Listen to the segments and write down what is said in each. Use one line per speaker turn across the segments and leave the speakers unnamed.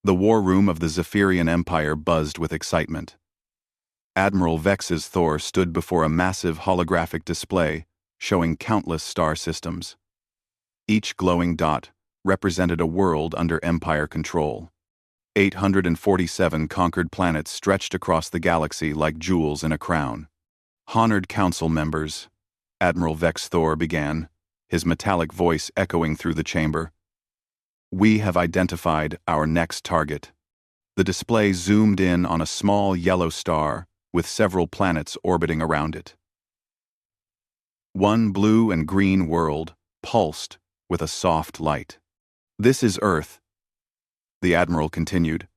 The war room of the Zephyrian Empire buzzed with excitement. Admiral Vex's Thor stood before a massive holographic display showing countless star systems. Each glowing dot represented a world under Empire control. 847 conquered planets stretched across the galaxy like jewels in a crown. Honored council members, Admiral Vex Thor began, his metallic voice echoing through the chamber. We have identified our next target. The display zoomed in on a small yellow star with several planets orbiting around it. One blue and green world pulsed with a soft light. This is Earth, the Admiral continued,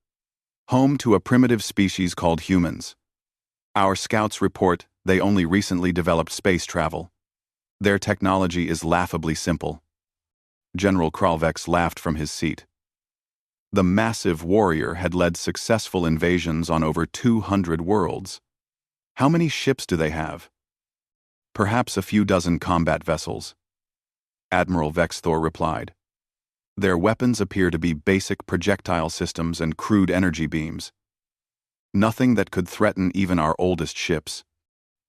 home to a primitive species called humans. Our scouts report they only recently developed space travel. Their technology is laughably simple. General Kralvex laughed from his seat. The massive warrior had led successful invasions on over 200 worlds. How many ships do they have? Perhaps a few dozen combat vessels. Admiral Vexthor replied. Their weapons appear to be basic projectile systems and crude energy beams. Nothing that could threaten even our oldest ships.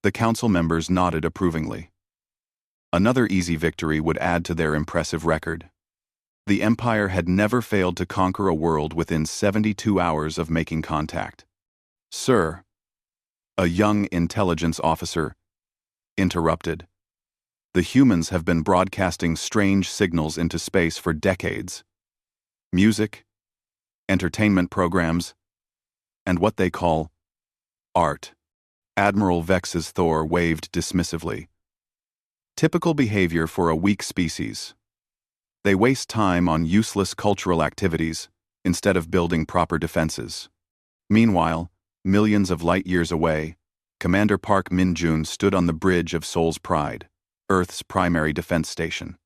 The council members nodded approvingly. Another easy victory would add to their impressive record. The Empire had never failed to conquer a world within 72 hours of making contact. Sir, a young intelligence officer interrupted. The humans have been broadcasting strange signals into space for decades. Music, entertainment programs, and what they call art. Admiral Vex's Thor waved dismissively. Typical behavior for a weak species. They waste time on useless cultural activities instead of building proper defenses. Meanwhile, millions of light years away, Commander Park Min-jun stood on the bridge of Seoul's Pride, Earth's primary defense station.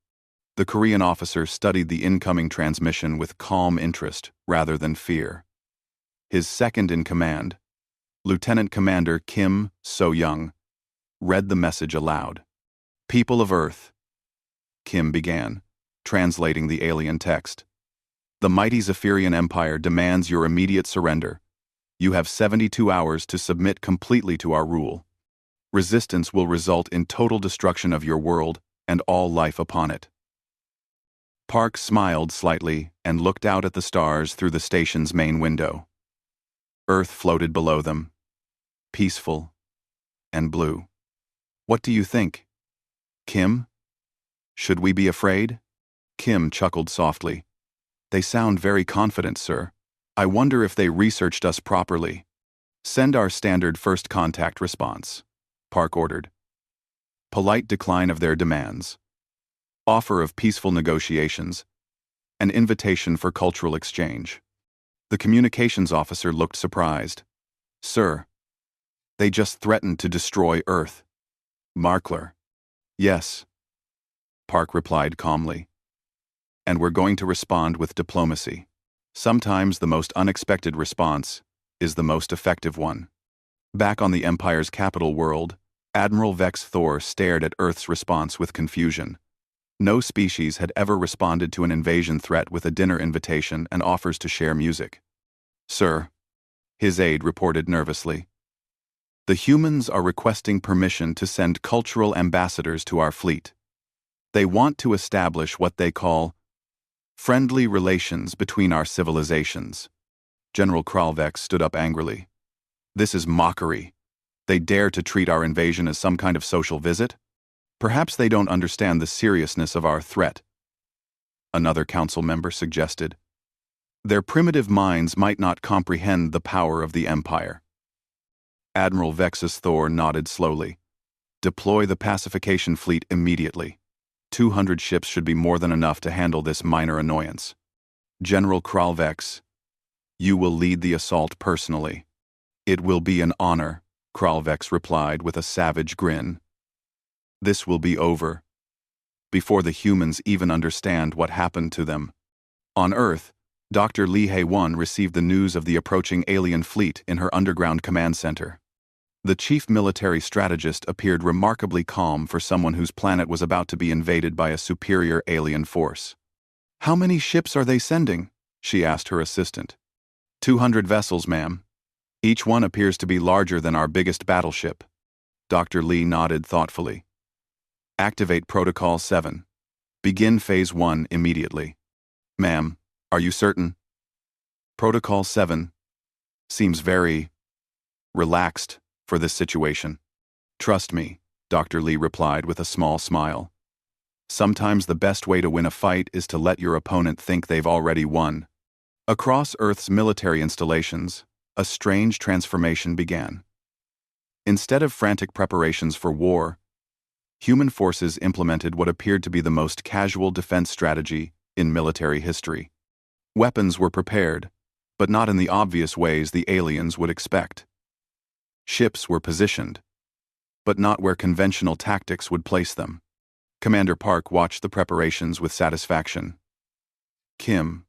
The Korean officer studied the incoming transmission with calm interest rather than fear. His second-in-command, Lieutenant Commander Kim So-young, read the message aloud. People of Earth, Kim began, translating the alien text. The mighty Zephyrian Empire demands your immediate surrender. You have 72 hours to submit completely to our rule. Resistance will result in total destruction of your world and all life upon it. Park smiled slightly and looked out at the stars through the station's main window. Earth floated below them, peaceful and blue. What do you think, Kim? Should we be afraid? Kim chuckled softly. They sound very confident, sir. I wonder if they researched us properly. Send our standard first contact response, Park ordered. Polite decline of their demands. Offer of peaceful negotiations. An invitation for cultural exchange. The communications officer looked surprised. Sir, they just threatened to destroy Earth. Markler. Yes, Park replied calmly. And we're going to respond with diplomacy. Sometimes the most unexpected response is the most effective one. Back on the Empire's capital world, Admiral Vex Thor stared at Earth's response with confusion. No species had ever responded to an invasion threat with a dinner invitation and offers to share music. Sir, his aide reported nervously. The humans are requesting permission to send cultural ambassadors to our fleet. They want to establish what they call friendly relations between our civilizations. General Kralvex stood up angrily. This is mockery. They dare to treat our invasion as some kind of social visit? Perhaps they don't understand the seriousness of our threat. Another council member suggested. Their primitive minds might not comprehend the power of the Empire. Admiral Vexus Thor nodded slowly. Deploy the pacification fleet immediately. 200 ships should be more than enough to handle this minor annoyance. General Kralvex, you will lead the assault personally. It will be an honor, Kralvex replied with a savage grin. This will be over before the humans even understand what happened to them. On Earth, Dr. Lee Hae-won received the news of the approaching alien fleet in her underground command center. The chief military strategist appeared remarkably calm for someone whose planet was about to be invaded by a superior alien force. How many ships are they sending? She asked her assistant. 200 vessels, ma'am. Each one appears to be larger than our biggest battleship. Dr. Lee nodded thoughtfully. Activate Protocol 7. Begin Phase 1 immediately. Ma'am, are you certain? Protocol 7 seems very relaxed for this situation. Trust me, Dr. Lee replied with a small smile. Sometimes the best way to win a fight is to let your opponent think they've already won. Across Earth's military installations, a strange transformation began. Instead of frantic preparations for war, human forces implemented what appeared to be the most casual defense strategy in military history. Weapons were prepared, but not in the obvious ways the aliens would expect. Ships were positioned, but not where conventional tactics would place them. Commander Park watched the preparations with satisfaction. Kim,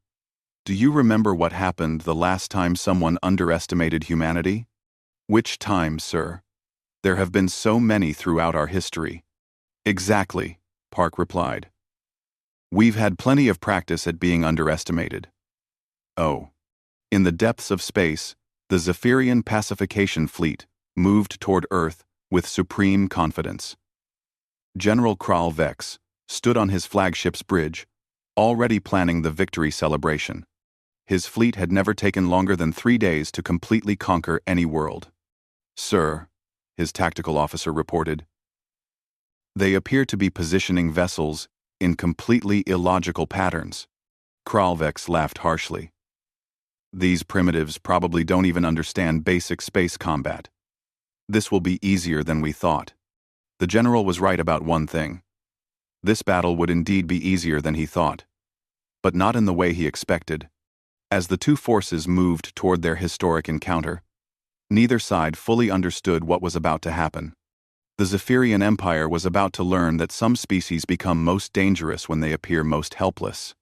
do you remember what happened the last time someone underestimated humanity? Which time, sir? There have been so many throughout our history. Exactly, Park replied. We've had plenty of practice at being underestimated. Oh. In the depths of space, the Zephyrian pacification fleet moved toward Earth with supreme confidence. General Kral Vex stood on his flagship's bridge, already planning the victory celebration. His fleet had never taken longer than 3 days to completely conquer any world. Sir, his tactical officer reported, they appear to be positioning vessels in completely illogical patterns. Kral Vex laughed harshly. These primitives probably don't even understand basic space combat. This will be easier than we thought. The general was right about one thing. This battle would indeed be easier than he thought, but not in the way he expected. As the two forces moved toward their historic encounter, neither side fully understood what was about to happen. The Zephyrian Empire was about to learn that some species become most dangerous when they appear most helpless.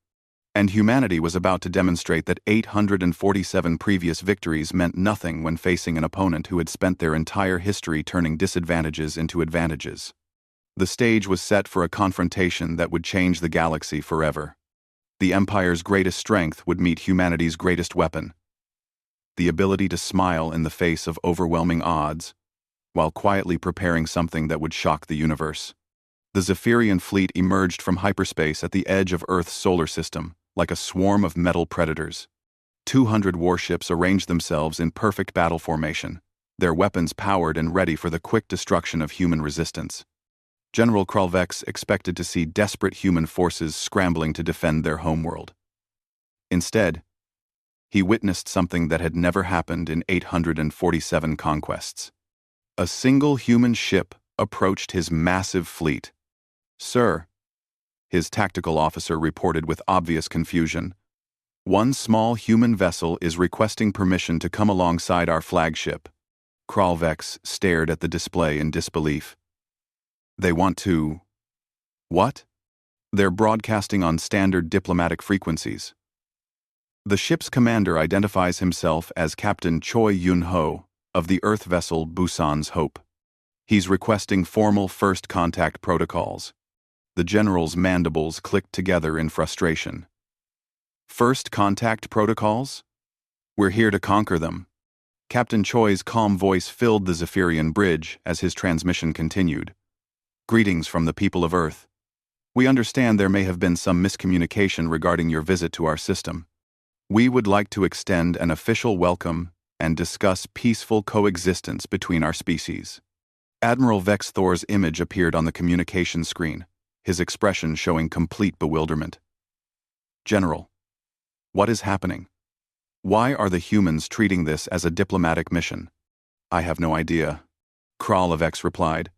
And humanity was about to demonstrate that 847 previous victories meant nothing when facing an opponent who had spent their entire history turning disadvantages into advantages. The stage was set for a confrontation that would change the galaxy forever. The Empire's greatest strength would meet humanity's greatest weapon: the ability to smile in the face of overwhelming odds, while quietly preparing something that would shock the universe. The Zephyrian fleet emerged from hyperspace at the edge of Earth's solar system, like a swarm of metal predators. 200 warships arranged themselves in perfect battle formation, their weapons powered and ready for the quick destruction of human resistance. General Kral Vex expected to see desperate human forces scrambling to defend their homeworld. Instead, he witnessed something that had never happened in 847 conquests. A single human ship approached his massive fleet. Sir, his tactical officer reported with obvious confusion, one small human vessel is requesting permission to come alongside our flagship. Kral Vex stared at the display in disbelief. They want to... What? They're broadcasting on standard diplomatic frequencies. The ship's commander identifies himself as Captain Choi Yun-ho of the Earth vessel Busan's Hope. He's requesting formal first contact protocols. The general's mandibles clicked together in frustration. First contact protocols? We're here to conquer them. Captain Choi's calm voice filled the Zephyrian bridge as his transmission continued. Greetings from the people of Earth. We understand there may have been some miscommunication regarding your visit to our system. We would like to extend an official welcome and discuss peaceful coexistence between our species. Admiral Vex Thor's image appeared on the communication screen, his expression showing complete bewilderment. General, what is happening? Why are the humans treating this as a diplomatic mission? I have no idea. Kral Vex replied.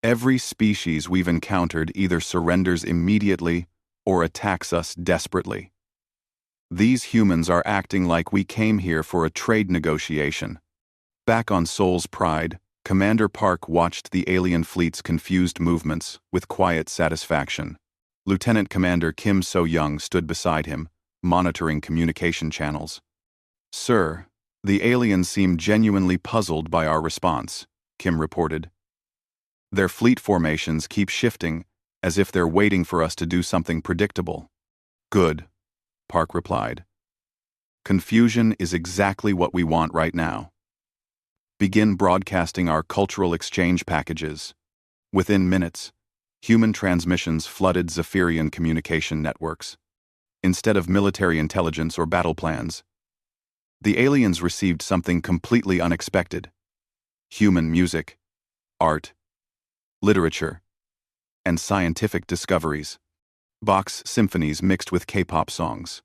Every species we've encountered either surrenders immediately or attacks us desperately. These humans are acting like we came here for a trade negotiation. Back on Sol's Pride, Commander Park watched the alien fleet's confused movements with quiet satisfaction. Lieutenant Commander Kim So-young stood beside him, monitoring communication channels. Sir, the aliens seem genuinely puzzled by our response, Kim reported. Their fleet formations keep shifting, as if they're waiting for us to do something predictable. Good, Park replied. Confusion is exactly what we want right now. Begin broadcasting our cultural exchange packages. Within minutes, human transmissions flooded Zephyrian communication networks. Instead of military intelligence or battle plans, the aliens received something completely unexpected: human music, art, literature, and scientific discoveries. Bach's symphonies mixed with K-pop songs.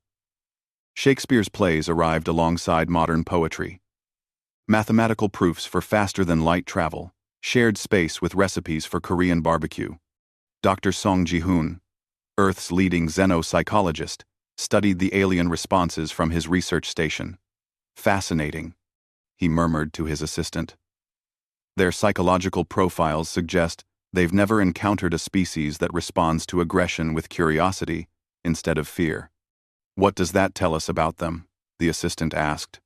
Shakespeare's plays arrived alongside modern poetry. Mathematical proofs for faster-than-light travel, shared space with recipes for Korean barbecue. Dr. Song Ji-hoon, Earth's leading xenopsychologist, studied the alien responses from his research station. Fascinating, he murmured to his assistant. Their psychological profiles suggest they've never encountered a species that responds to aggression with curiosity instead of fear. What does that tell us about them? The assistant asked.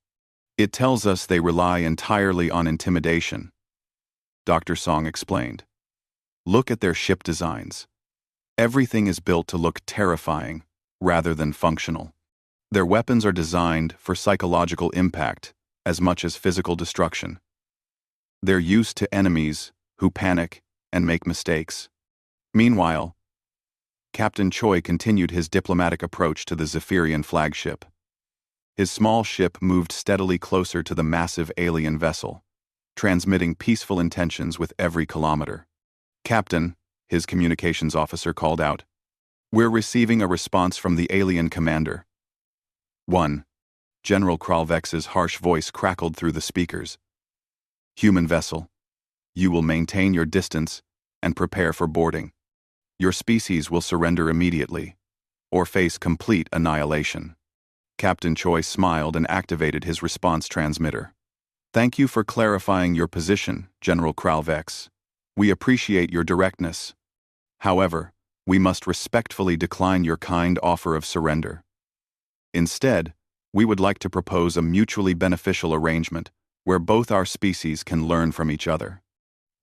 It tells us they rely entirely on intimidation, Dr. Song explained. Look at their ship designs. Everything is built to look terrifying rather than functional. Their weapons are designed for psychological impact as much as physical destruction. They're used to enemies who panic and make mistakes. Meanwhile, Captain Choi continued his diplomatic approach to the Zephyrian flagship. His small ship moved steadily closer to the massive alien vessel, transmitting peaceful intentions with every kilometer. Captain, his communications officer called out, "We're receiving a response from the alien commander." 1. General Kralvex's harsh voice crackled through the speakers. "Human vessel, you will maintain your distance and prepare for boarding. Your species will surrender immediately, or face complete annihilation." Captain Choi smiled and activated his response transmitter. "Thank you for clarifying your position, General Kralvex. We appreciate your directness. However, we must respectfully decline your kind offer of surrender. Instead, we would like to propose a mutually beneficial arrangement where both our species can learn from each other."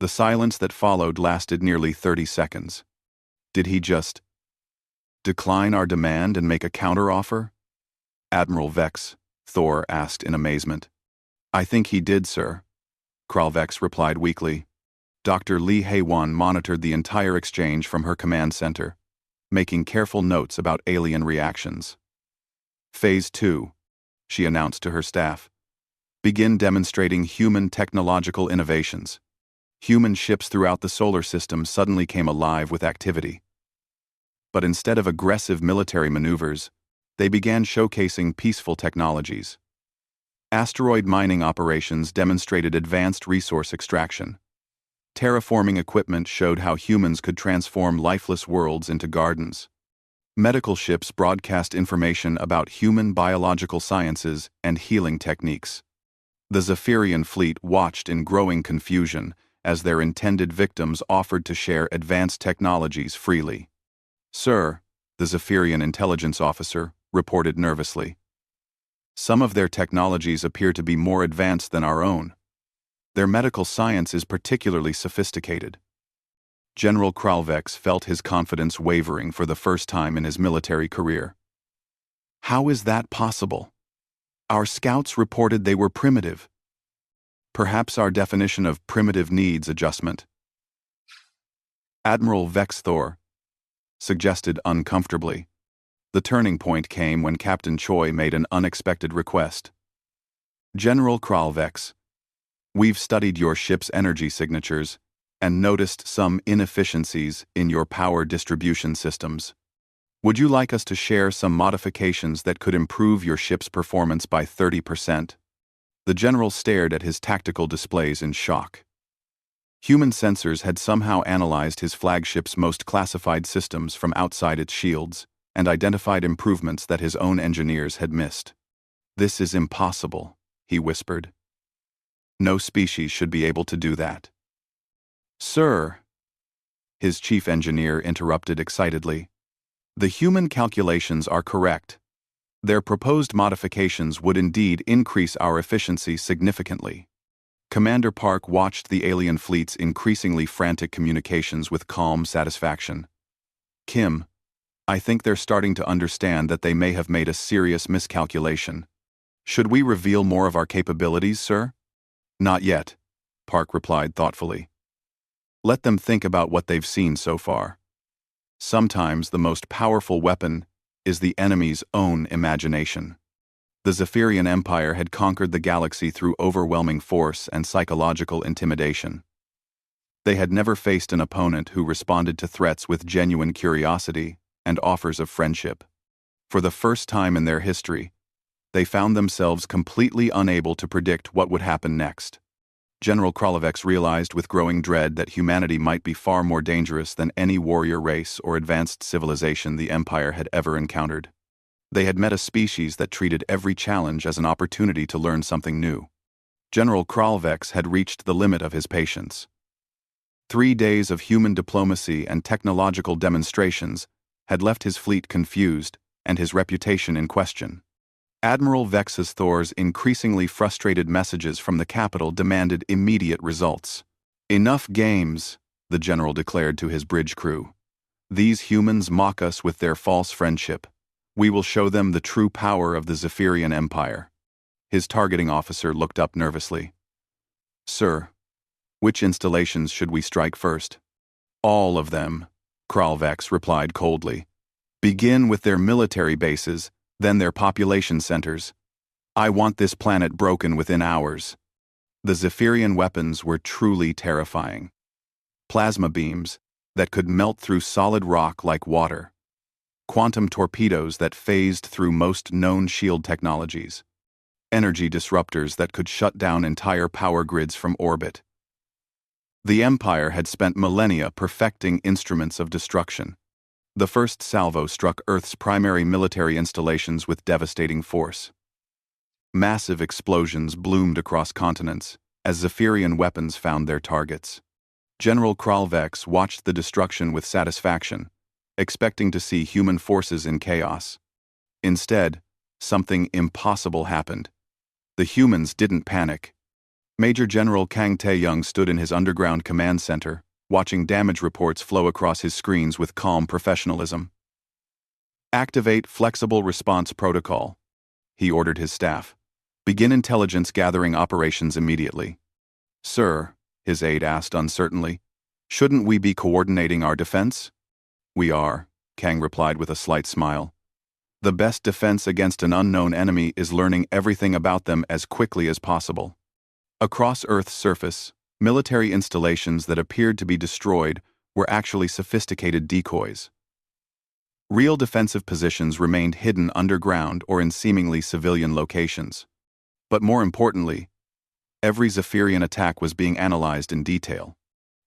The silence that followed lasted nearly 30 seconds. Did he just decline our demand and make a counteroffer? Admiral Vex, Thor asked in amazement. "I think he did, sir," Kralvex replied weakly. Dr. Lee Hae-won monitored the entire exchange from her command center, making careful notes about alien reactions. "Phase 2, she announced to her staff. "Begin demonstrating human technological innovations." Human ships throughout the solar system suddenly came alive with activity. But instead of aggressive military maneuvers, they began showcasing peaceful technologies. Asteroid mining operations demonstrated advanced resource extraction. Terraforming equipment showed how humans could transform lifeless worlds into gardens. Medical ships broadcast information about human biological sciences and healing techniques. The Zephyrian fleet watched in growing confusion as their intended victims offered to share advanced technologies freely. "Sir," the Zephyrian intelligence officer reported nervously, "some of their technologies appear to be more advanced than our own. Their medical science is particularly sophisticated." General Kralvex felt his confidence wavering for the first time in his military career. "How is that possible? Our scouts reported they were primitive." "Perhaps our definition of primitive needs adjustment," Admiral Vex Thor suggested uncomfortably. The turning point came when Captain Choi made an unexpected request. "General Kralvex, we've studied your ship's energy signatures and noticed some inefficiencies in your power distribution systems. Would you like us to share some modifications that could improve your ship's performance by 30%? The general stared at his tactical displays in shock. Human sensors had somehow analyzed his flagship's most classified systems from outside its shields and identified improvements that his own engineers had missed. "This is impossible," he whispered. "No species should be able to do that." "Sir," his chief engineer interrupted excitedly, "the human calculations are correct. Their proposed modifications would indeed increase our efficiency significantly." Commander Park watched the alien fleet's increasingly frantic communications with calm satisfaction. "Kim, I think they're starting to understand that they may have made a serious miscalculation. Should we reveal more of our capabilities, sir? Not yet, Park replied thoughtfully. Let them think about what they've seen so far. Sometimes the most powerful weapon is the enemy's own imagination. The Zephyrian Empire had conquered the galaxy through overwhelming force and psychological intimidation. They had never faced an opponent who responded to threats with genuine curiosity and offers of friendship. For the first time in their history, they found themselves completely unable to predict what would happen next. General Kralovex realized with growing dread that humanity might be far more dangerous than any warrior race or advanced civilization the Empire had ever encountered. They had met a species that treated every challenge as an opportunity to learn something new. General Kralovex had reached the limit of his patience. 3 days of human diplomacy and technological demonstrations had left his fleet confused and his reputation in question. Admiral Vexus Thor's increasingly frustrated messages from the capital demanded immediate results. Enough games, the general declared to his bridge crew. These humans mock us with their false friendship. We will show them the true power of the Zephyrian Empire. His targeting officer looked up nervously. Sir, which installations should we strike first? All of them, Kralvex replied coldly. Begin with their military bases, then their population centers. I want this planet broken within hours. The Zephyrian weapons were truly terrifying. Plasma beams that could melt through solid rock like water. Quantum torpedoes that phased through most known shield technologies. Energy disruptors that could shut down entire power grids from orbit. The Empire had spent millennia perfecting instruments of destruction. The first salvo struck Earth's primary military installations with devastating force. Massive explosions bloomed across continents as Zephyrian weapons found their targets. General Kralvex watched the destruction with satisfaction, expecting to see human forces in chaos. Instead, something impossible happened. The humans didn't panic. Major General Kang Tae-young stood in his underground command center, watching damage reports flow across his screens with calm professionalism. Activate Flexible Response Protocol, he ordered his staff. Begin intelligence gathering operations immediately. Sir, his aide asked uncertainly, shouldn't we be coordinating our defense? We are, Kang replied with a slight smile. The best defense against an unknown enemy is learning everything about them as quickly as possible. Across Earth's surface, military installations that appeared to be destroyed were actually sophisticated decoys. Real defensive positions remained hidden underground or in seemingly civilian locations. But more importantly, every Zephyrian attack was being analyzed in detail.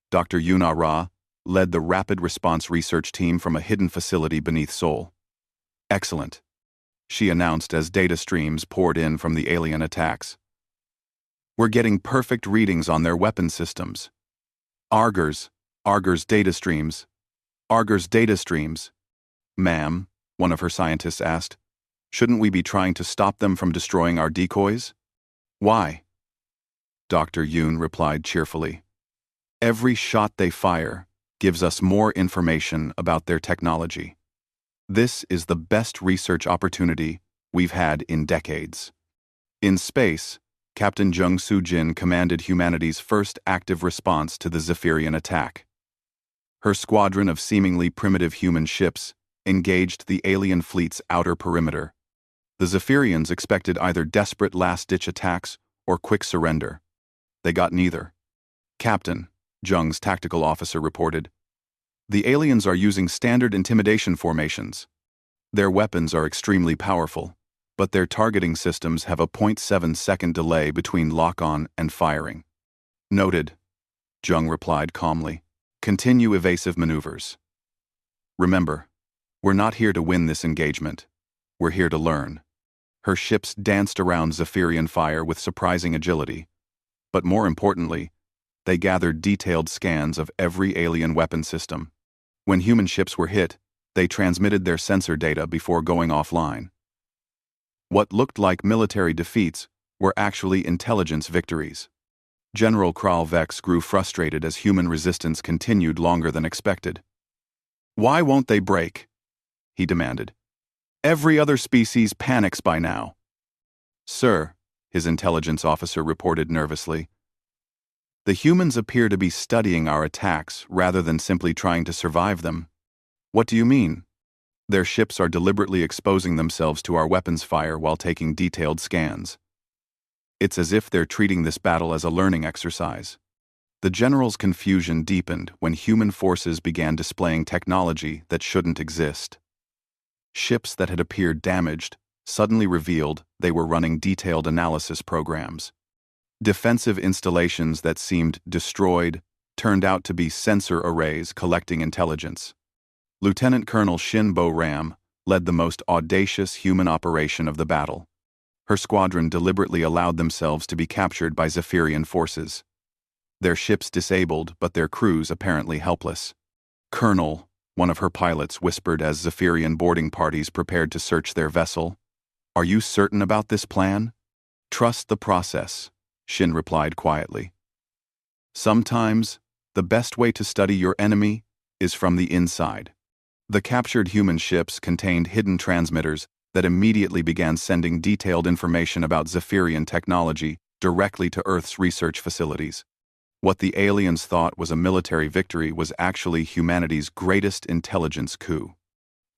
Dr. Yuna Ra led the rapid response research team from a hidden facility beneath Seoul. Excellent, she announced as data streams poured in from the alien attacks. We're getting perfect readings on their weapon systems. Argers data streams. Argers data streams. Ma'am, one of her scientists asked, shouldn't we be trying to stop them from destroying our decoys? Why? Dr. Yoon replied cheerfully. Every shot they fire gives us more information about their technology. This is the best research opportunity we've had in decades. In space, Captain Jung Soo-jin commanded humanity's first active response to the Zephyrian attack. Her squadron of seemingly primitive human ships engaged the alien fleet's outer perimeter. The Zephyrians expected either desperate last-ditch attacks or quick surrender. They got neither. Captain, Jung's tactical officer reported, the aliens are using standard intimidation formations. Their weapons are extremely powerful, but their targeting systems have a 0.7-second delay between lock-on and firing. Noted, Jung replied calmly. Continue evasive maneuvers. Remember, we're not here to win this engagement. We're here to learn. Her ships danced around Zephyrian fire with surprising agility, but more importantly, they gathered detailed scans of every alien weapon system. When human ships were hit, they transmitted their sensor data before going offline. What looked like military defeats were actually intelligence victories. General Kralvex grew frustrated as human resistance continued longer than expected. Why won't they break? He demanded. Every other species panics by now. Sir, his intelligence officer reported nervously, the humans appear to be studying our attacks rather than simply trying to survive them. What do you mean? Their ships are deliberately exposing themselves to our weapons fire while taking detailed scans. It's as if they're treating this battle as a learning exercise. The general's confusion deepened when human forces began displaying technology that shouldn't exist. Ships that had appeared damaged suddenly revealed they were running detailed analysis programs. Defensive installations that seemed destroyed turned out to be sensor arrays collecting intelligence. Lieutenant Colonel Shin Bo Ram led the most audacious human operation of the battle. Her squadron deliberately allowed themselves to be captured by Zephyrian forces. Their ships disabled, but their crews apparently helpless. Colonel, one of her pilots whispered as Zephyrian boarding parties prepared to search their vessel, "Are you certain about this plan?" "Trust the process," Shin replied quietly. "Sometimes, the best way to study your enemy is from the inside." The captured human ships contained hidden transmitters that immediately began sending detailed information about Zephyrian technology directly to Earth's research facilities. What the aliens thought was a military victory was actually humanity's greatest intelligence coup.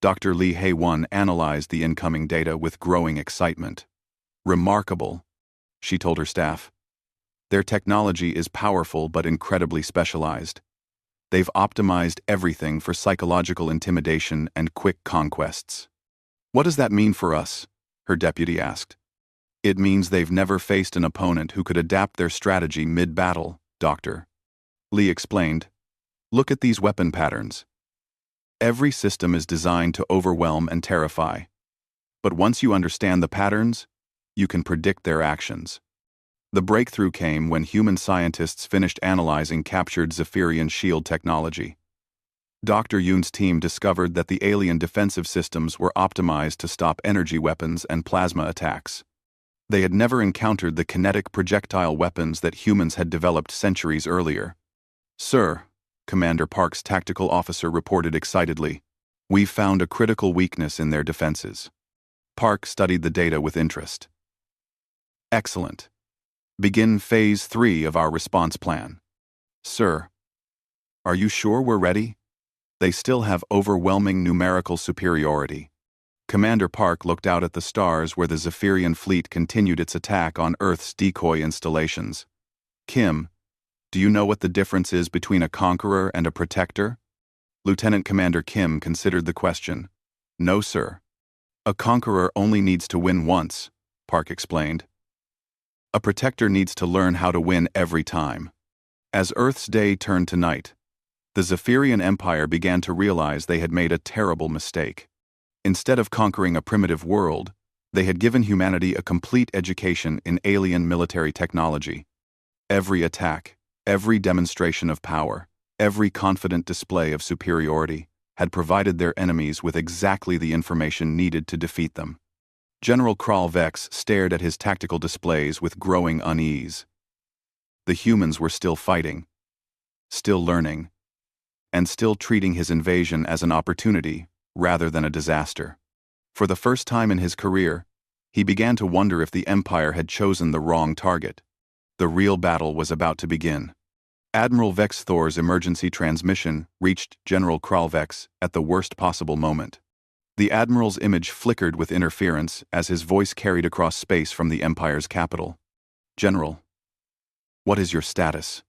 Dr. Lee Hae-won analyzed the incoming data with growing excitement. "Remarkable," she told her staff. "Their technology is powerful but incredibly specialized. They've optimized everything for psychological intimidation and quick conquests." "What does that mean for us?" her deputy asked. "It means they've never faced an opponent who could adapt their strategy mid-battle, Doctor," Lee explained. "Look at these weapon patterns. Every system is designed to overwhelm and terrify. But once you understand the patterns, you can predict their actions." The breakthrough came when human scientists finished analyzing captured Zephyrian shield technology. Dr. Yoon's team discovered that the alien defensive systems were optimized to stop energy weapons and plasma attacks. They had never encountered the kinetic projectile weapons that humans had developed centuries earlier. "Sir," Commander Park's tactical officer reported excitedly, "we've found a critical weakness in their defenses." Park studied the data with interest. "Excellent. Begin Phase 3 of our response plan." "Sir, are you sure we're ready? They still have overwhelming numerical superiority." Commander Park looked out at the stars where the Zephyrian fleet continued its attack on Earth's decoy installations. "Kim, do you know what the difference is between a conqueror and a protector?" Lieutenant Commander Kim considered the question. "No, sir. A conqueror only needs to win once," Park explained. "A protector needs to learn how to win every time." As Earth's day turned to night, the Zephyrian Empire began to realize they had made a terrible mistake. Instead of conquering a primitive world, they had given humanity a complete education in alien military technology. Every attack, every demonstration of power, every confident display of superiority had provided their enemies with exactly the information needed to defeat them. General Kralvex stared at his tactical displays with growing unease. The humans were still fighting, still learning, and still treating his invasion as an opportunity rather than a disaster. For the first time in his career, he began to wonder if the Empire had chosen the wrong target. The real battle was about to begin. Admiral Vex Thor's emergency transmission reached General Kralvex at the worst possible moment. The Admiral's image flickered with interference as his voice carried across space from the Empire's capital. "General, what is your status?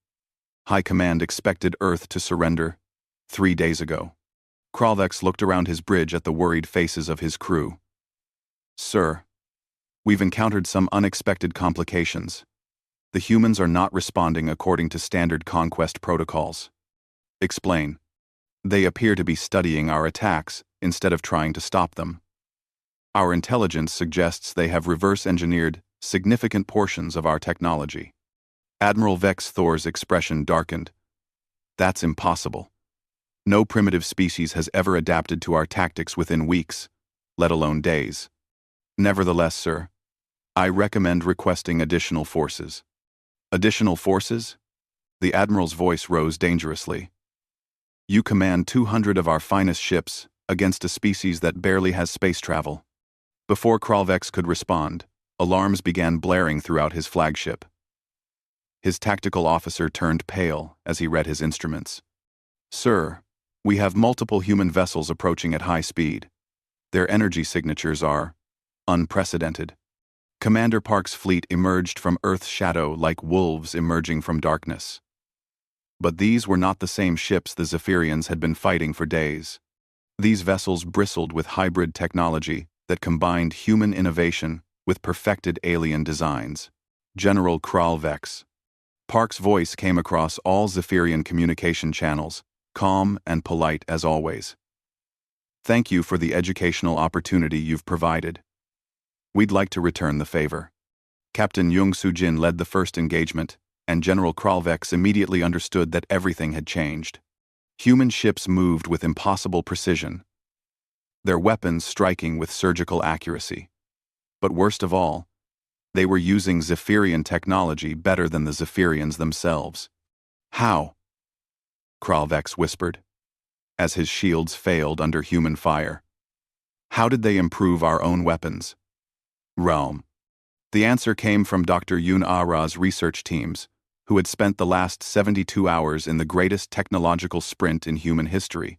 High Command expected Earth to surrender 3 days ago." Kralvex looked around his bridge at the worried faces of his crew. "Sir, we've encountered some unexpected complications. The humans are not responding according to standard conquest protocols." "Explain." "They appear to be studying our attacks instead of trying to stop them. Our intelligence suggests they have reverse-engineered significant portions of our technology." Admiral Vex Thor's expression darkened. "That's impossible. No primitive species has ever adapted to our tactics within weeks, let alone days. Nevertheless, sir, I recommend requesting additional forces." "Additional forces?" The Admiral's voice rose dangerously. "You command 200 of our finest ships against a species that barely has space travel." Before Kralvex could respond, Alarms began blaring throughout his flagship. His tactical officer turned pale as he read his instruments. "Sir, we have multiple human vessels approaching at high speed. Their energy signatures are unprecedented." Commander Park's fleet emerged from Earth's shadow like wolves emerging from darkness. But these were not the same ships the Zephyrians had been fighting for days. These vessels bristled with hybrid technology that combined human innovation with perfected alien designs. General Kralvex. Park's voice came across all Zephyrian communication channels, calm and polite as always. "Thank you for the educational opportunity you've provided. We'd like to return the favor." Captain Jung Soo-jin led the first engagement, and General Kralvex immediately understood that everything had changed. Human ships moved with impossible precision, their weapons striking with surgical accuracy. But worst of all, they were using Zephyrian technology better than the Zephyrians themselves. "How?" Kralvex whispered, as his shields failed under human fire. "How did they improve our own weapons?" "Realm." The answer came from Dr. Yoon Ah-ra's research teams, who had spent the last 72 hours in the greatest technological sprint in human history,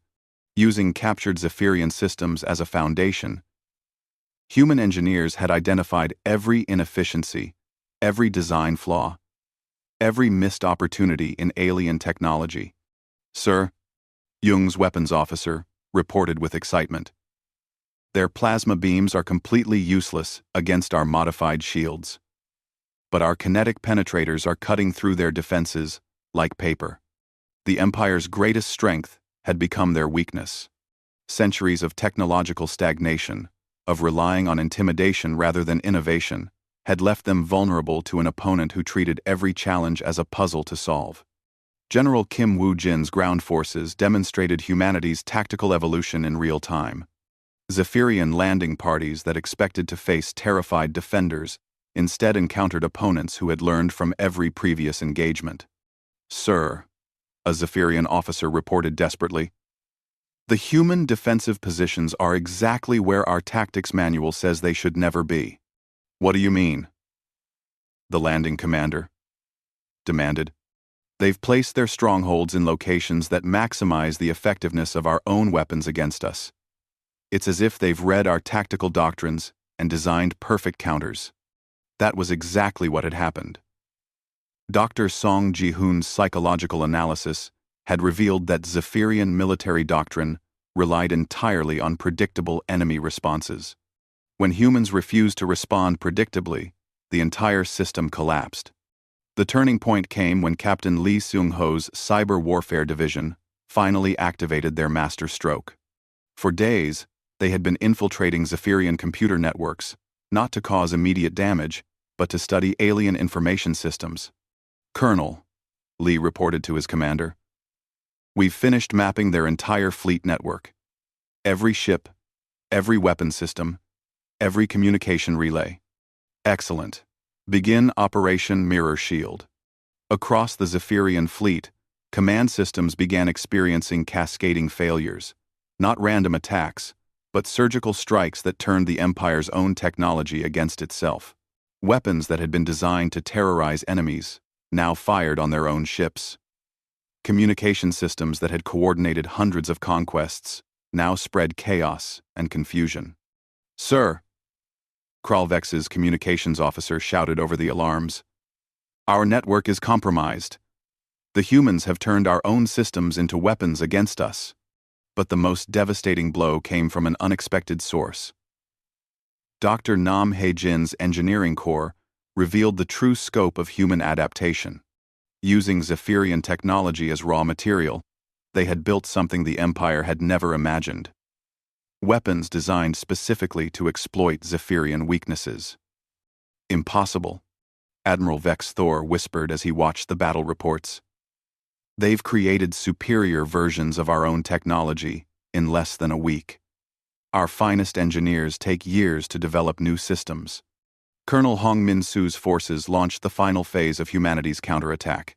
using captured Zephyrian systems as a foundation. Human engineers had identified every inefficiency, every design flaw, every missed opportunity in alien technology. "Sir," Jung's weapons officer reported with excitement, "their plasma beams are completely useless against our modified shields. But our kinetic penetrators are cutting through their defenses like paper." The Empire's greatest strength had become their weakness. Centuries of technological stagnation, of relying on intimidation rather than innovation, had left them vulnerable to an opponent who treated every challenge as a puzzle to solve. General Kim Woo-jin's ground forces demonstrated humanity's tactical evolution in real time. Zephyrian landing parties that expected to face terrified defenders instead encountered opponents who had learned from every previous engagement. "Sir," a Zephyrian officer reported desperately, "the human defensive positions are exactly where our tactics manual says they should never be." "What do you mean?" the landing commander demanded. "They've placed their strongholds in locations that maximize the effectiveness of our own weapons against us. It's as if they've read our tactical doctrines and designed perfect counters." That was exactly what had happened. Dr. Song Ji-hoon's psychological analysis had revealed that Zephyrian military doctrine relied entirely on predictable enemy responses. When humans refused to respond predictably, the entire system collapsed. The turning point came when Captain Lee Seung-ho's Cyber Warfare Division finally activated their master stroke. For days, they had been infiltrating Zephyrian computer networks, not to cause immediate damage, but to study alien information systems. "Colonel," Lee reported to his commander, "we've finished mapping their entire fleet network. Every ship, every weapon system, every communication relay." "Excellent. Begin Operation Mirror Shield." Across the Zephyrian fleet, command systems began experiencing cascading failures, not random attacks, but surgical strikes that turned the Empire's own technology against itself. Weapons that had been designed to terrorize enemies now fired on their own ships. Communication systems that had coordinated hundreds of conquests now spread chaos and confusion. "Sir," Kralvex's communications officer shouted over the alarms, "our network is compromised. The humans have turned our own systems into weapons against us." But the most devastating blow came from an unexpected source. Dr. Nam Hae-jin's engineering corps revealed the true scope of human adaptation. Using Zephyrian technology as raw material, they had built something the Empire had never imagined. Weapons designed specifically to exploit Zephyrian weaknesses. "Impossible," Admiral Vex Thor whispered as he watched the battle reports. "They've created superior versions of our own technology in less than a week. Our finest engineers take years to develop new systems." Colonel Hong Min-soo's forces launched the final phase of humanity's counterattack.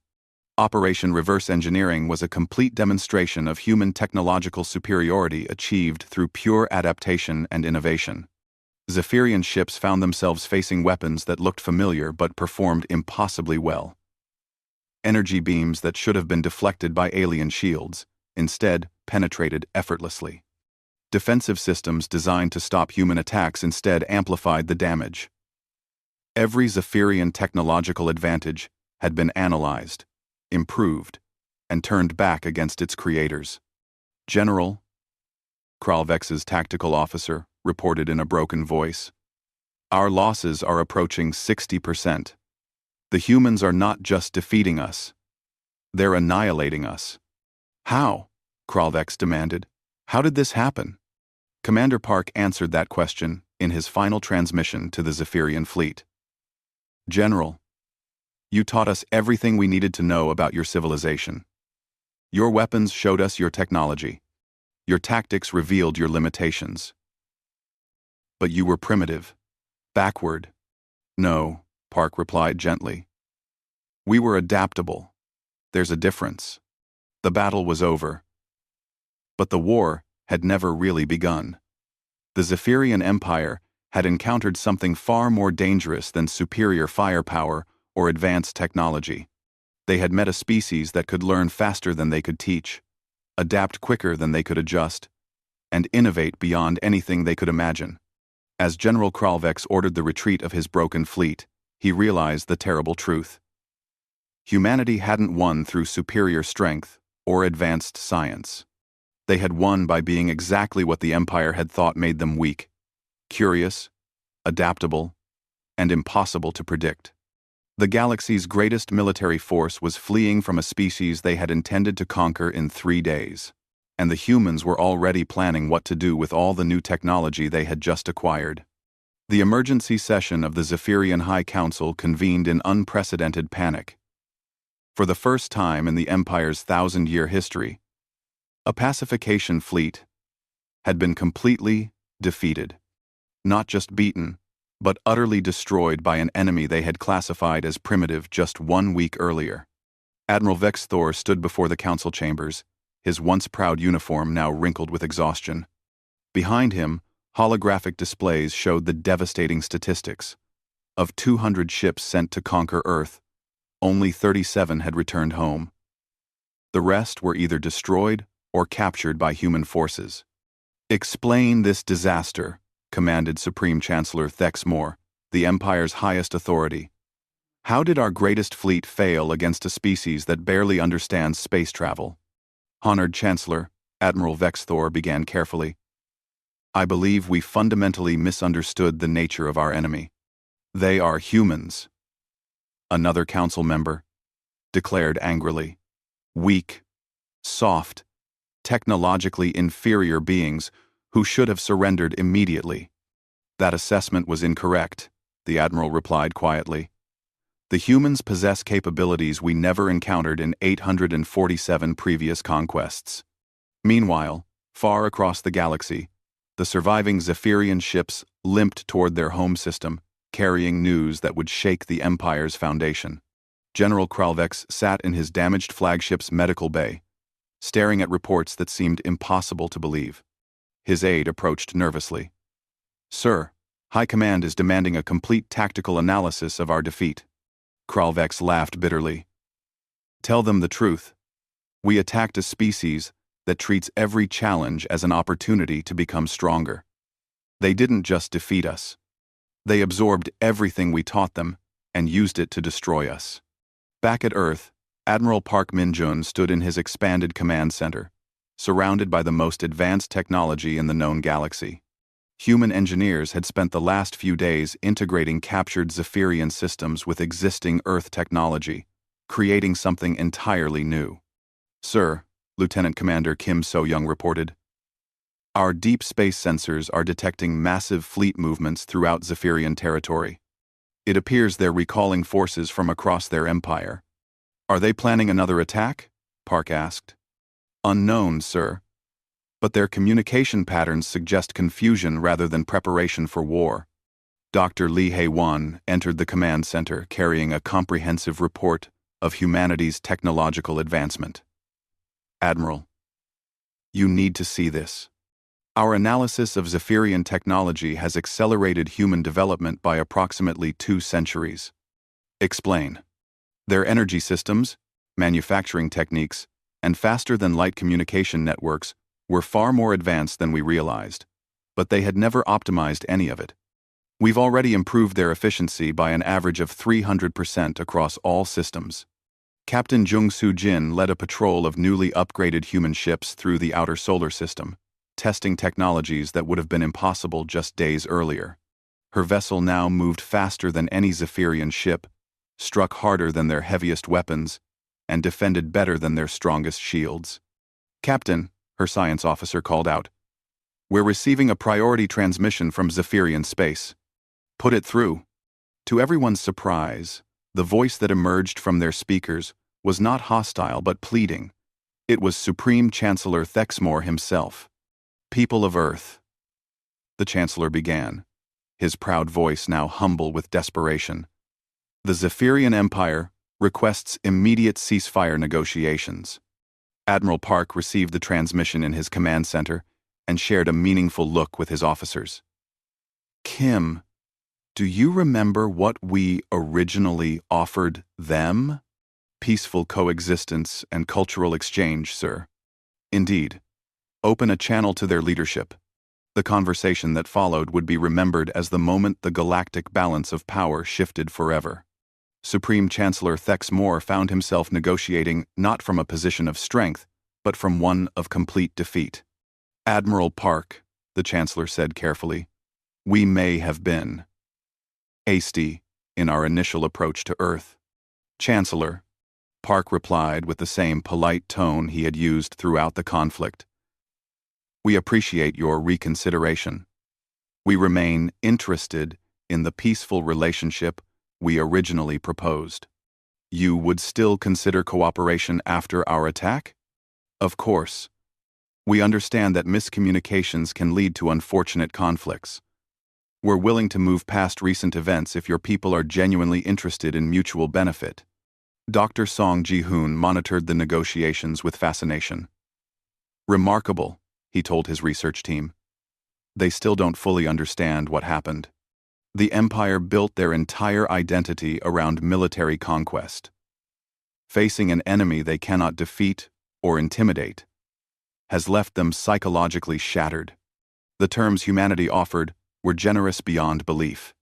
Operation Reverse Engineering was a complete demonstration of human technological superiority achieved through pure adaptation and innovation. Zephyrian ships found themselves facing weapons that looked familiar but performed impossibly well. Energy beams that should have been deflected by alien shields, instead penetrated effortlessly. Defensive systems designed to stop human attacks instead amplified the damage. Every Zephyrian technological advantage had been analyzed, improved, and turned back against its creators. General, Kralvex's tactical officer reported in a broken voice, "Our losses are approaching 60%. The humans are not just defeating us. They're annihilating us." "How?" Kralvex demanded. "How did this happen?" Commander Park answered that question in his final transmission to the Zephyrian fleet. "General, you taught us everything we needed to know about your civilization. Your weapons showed us your technology. Your tactics revealed your limitations. But you were primitive, backward." "No," Park replied gently. "We were adaptable. There's a difference. The battle was over. But the war had never really begun. The Zephyrian Empire had encountered something far more dangerous than superior firepower or advanced technology. They had met a species that could learn faster than they could teach, adapt quicker than they could adjust, and innovate beyond anything they could imagine. As General Kralvex ordered the retreat of his broken fleet, he realized the terrible truth. Humanity hadn't won through superior strength or advanced science. They had won by being exactly what the Empire had thought made them weak: curious, adaptable, and impossible to predict. The galaxy's greatest military force was fleeing from a species they had intended to conquer in 3 days, and the humans were already planning what to do with all the new technology they had just acquired. The emergency session of the Zephyrian High Council convened in unprecedented panic. For the first time in the Empire's 1,000-year history, a pacification fleet had been completely defeated. Not just beaten, but utterly destroyed by an enemy they had classified as primitive just 1 week earlier. Admiral Vex Thor stood before the council chambers, his once proud uniform now wrinkled with exhaustion. Behind him, holographic displays showed the devastating statistics. Of 200 ships sent to conquer Earth, only 37 had returned home. The rest were either destroyed or captured by human forces. "Explain this disaster," commanded Supreme Chancellor Thexmore, the Empire's highest authority. "How did our greatest fleet fail against a species that barely understands space travel?" "Honored Chancellor," Admiral Vex Thor began carefully, "I believe we fundamentally misunderstood the nature of our enemy. They are humans." Another council member declared angrily. "Weak, soft, technologically inferior beings who should have surrendered immediately." "That assessment was incorrect," the Admiral replied quietly. "The humans possess capabilities we never encountered in 847 previous conquests." Meanwhile, far across the galaxy, the surviving Zephyrian ships limped toward their home system, carrying news that would shake the Empire's foundation. General Kralvex sat in his damaged flagship's medical bay, staring at reports that seemed impossible to believe. His aide approached nervously. "Sir, High Command is demanding a complete tactical analysis of our defeat." Kralvex laughed bitterly. "Tell them the truth. We attacked a species that treats every challenge as an opportunity to become stronger. They didn't just defeat us. They absorbed everything we taught them and used it to destroy us." Back at Earth, Admiral Park Min-jun stood in his expanded command center, surrounded by the most advanced technology in the known galaxy. Human engineers had spent the last few days integrating captured Zephyrian systems with existing Earth technology, creating something entirely new. "Sir," Lieutenant Commander Kim So-young reported, "our deep space sensors are detecting massive fleet movements throughout Zephyrian territory. It appears they're recalling forces from across their empire." "Are they planning another attack?" Park asked. "Unknown, sir. But their communication patterns suggest confusion rather than preparation for war." Dr. Lee Hae-won entered the command center carrying a comprehensive report of humanity's technological advancement. "Admiral, you need to see this. Our analysis of Zephyrian technology has accelerated human development by approximately 2 centuries. Explain. Their energy systems, manufacturing techniques, and faster-than-light communication networks were far more advanced than we realized, but they had never optimized any of it. We've already improved their efficiency by an average of 300% across all systems. Captain Jung Soo-jin led a patrol of newly upgraded human ships through the outer solar system, testing technologies that would have been impossible just days earlier. Her vessel now moved faster than any Zephyrian ship, struck harder than their heaviest weapons, and defended better than their strongest shields. "Captain," her science officer called out, "we're receiving a priority transmission from Zephyrian space. Put it through." To everyone's surprise, the voice that emerged from their speakers was not hostile but pleading. It was Supreme Chancellor Thexmore himself. "People of Earth," the Chancellor began, his proud voice now humble with desperation. "The Zephyrian Empire requests immediate ceasefire negotiations." Admiral Park received the transmission in his command center and shared a meaningful look with his officers. "Kim, do you remember what we originally offered them?" "Peaceful coexistence and cultural exchange, sir." "Indeed. Open a channel to their leadership." The conversation that followed would be remembered as the moment the galactic balance of power shifted forever. Supreme Chancellor Thexmore found himself negotiating not from a position of strength, but from one of complete defeat. "Admiral Park," the Chancellor said carefully, "we may have been hasty in our initial approach to Earth." "Chancellor," Park replied with the same polite tone he had used throughout the conflict, "we appreciate your reconsideration. We remain interested in the peaceful relationship we originally proposed." "You would still consider cooperation after our attack?" "Of course. We understand that miscommunications can lead to unfortunate conflicts. We're willing to move past recent events if your people are genuinely interested in mutual benefit." Dr. Song Ji-hoon monitored the negotiations with fascination. "Remarkable," he told his research team. "They still don't fully understand what happened. The Empire built their entire identity around military conquest. Facing an enemy they cannot defeat or intimidate has left them psychologically shattered. The terms humanity offered were generous beyond belief.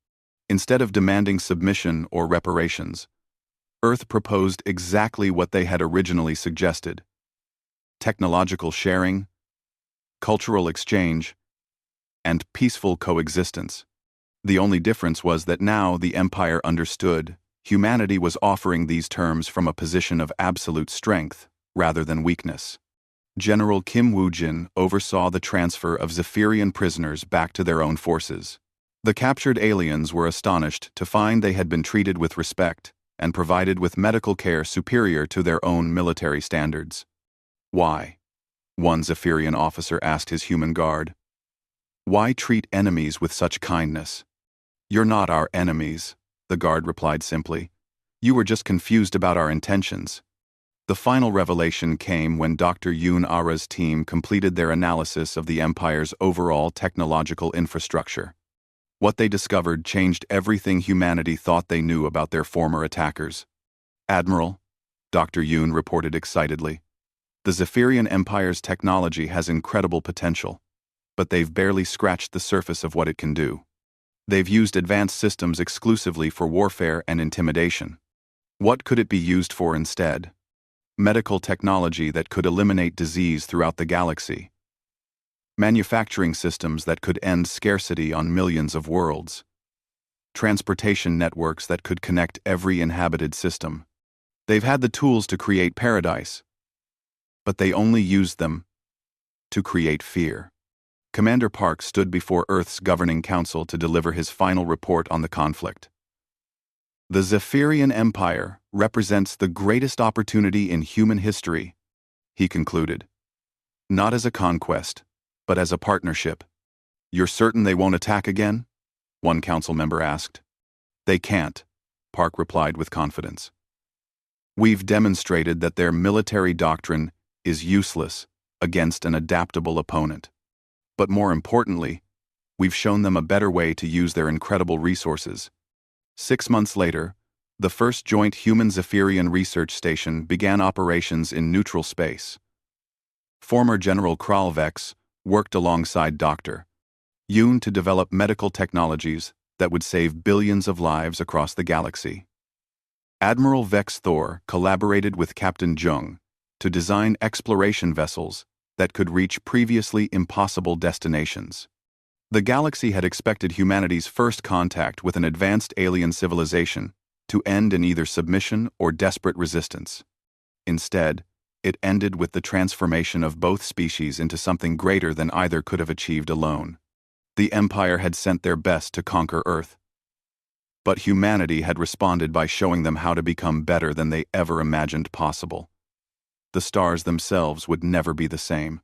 Instead of demanding submission or reparations, Earth proposed exactly what they had originally suggested: technological sharing, cultural exchange, and peaceful coexistence. The only difference was that now the Empire understood humanity was offering these terms from a position of absolute strength rather than weakness. General Kim Woo-jin oversaw the transfer of Zephyrian prisoners back to their own forces. The captured aliens were astonished to find they had been treated with respect and provided with medical care superior to their own military standards. "Why?" one Zephyrian officer asked his human guard. "Why treat enemies with such kindness?" "You're not our enemies," the guard replied simply. "You were just confused about our intentions." The final revelation came when Dr. Yoon Ara's team completed their analysis of the Empire's overall technological infrastructure. What they discovered changed everything humanity thought they knew about their former attackers. "Admiral," Dr. Yoon reported excitedly, "the Zephyrian Empire's technology has incredible potential, but they've barely scratched the surface of what it can do. They've used advanced systems exclusively for warfare and intimidation. What could it be used for instead? Medical technology that could eliminate disease throughout the galaxy. Manufacturing systems that could end scarcity on millions of worlds. Transportation networks that could connect every inhabited system. They've had the tools to create paradise, but they only used them to create fear." Commander Park stood before Earth's governing council to deliver his final report on the conflict. "The Zephyrian Empire represents the greatest opportunity in human history," he concluded. "Not as a conquest, but as a partnership." "You're certain they won't attack again?" one council member asked. "They can't," Park replied with confidence. "We've demonstrated that their military doctrine is useless against an adaptable opponent. But more importantly, we've shown them a better way to use their incredible resources. 6 months later, the first joint human-Zephyrian research station began operations in neutral space. Former General Kralvex worked alongside Dr. Yoon to develop medical technologies that would save billions of lives across the galaxy. Admiral Vex Thor collaborated with Captain Jung to design exploration vessels that could reach previously impossible destinations. The galaxy had expected humanity's first contact with an advanced alien civilization to end in either submission or desperate resistance. Instead, it ended with the transformation of both species into something greater than either could have achieved alone. The Empire had sent their best to conquer Earth, but humanity had responded by showing them how to become better than they ever imagined possible. The stars themselves would never be the same.